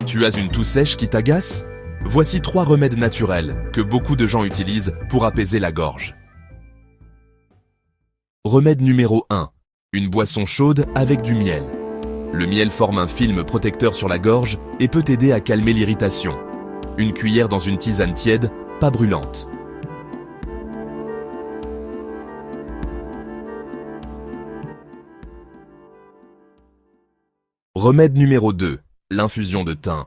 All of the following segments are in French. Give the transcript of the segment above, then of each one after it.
Tu as une toux sèche qui t'agace? Voici 3 remèdes naturels que beaucoup de gens utilisent pour apaiser la gorge. Remède numéro 1. Une boisson chaude avec du miel. Le miel forme un film protecteur sur la gorge et peut aider à calmer l'irritation. Une cuillère dans une tisane tiède, pas brûlante. Remède numéro 2. L'infusion de thym.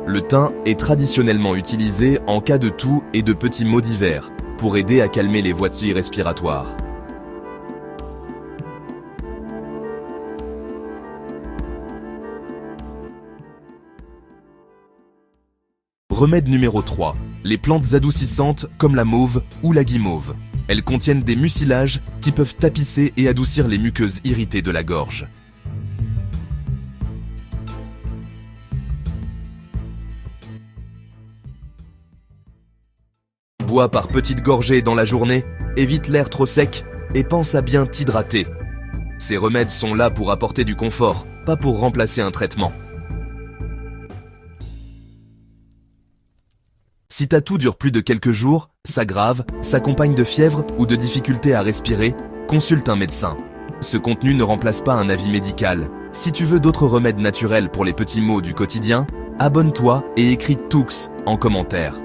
Le thym est traditionnellement utilisé en cas de toux et de petits maux divers pour aider à calmer les voies respiratoires. Remède numéro 3. Les plantes adoucissantes comme la mauve ou la guimauve. Elles contiennent des mucilages qui peuvent tapisser et adoucir les muqueuses irritées de la gorge. Bois par petites gorgées dans la journée, évite l'air trop sec et pense à bien t'hydrater. Ces remèdes sont là pour apporter du confort, pas pour remplacer un traitement. Si ta toux dure plus de quelques jours, s'aggrave, s'accompagne de fièvre ou de difficultés à respirer, consulte un médecin. Ce contenu ne remplace pas un avis médical. Si tu veux d'autres remèdes naturels pour les petits maux du quotidien, abonne-toi et écris TOUX en commentaire.